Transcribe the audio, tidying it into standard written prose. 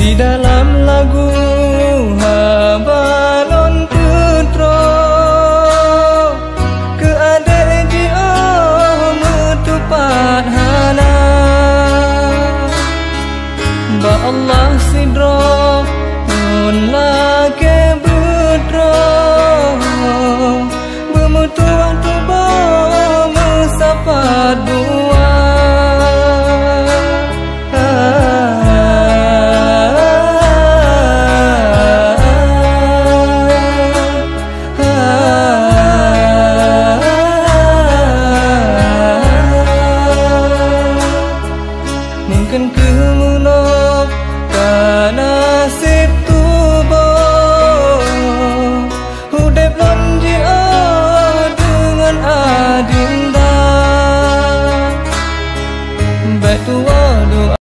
Di dalam lagu Habalon Putra ke adek dia metupat hana ba Allah sidro on lake budro bemutuan tuba mesapat dua mungkin kemunok karena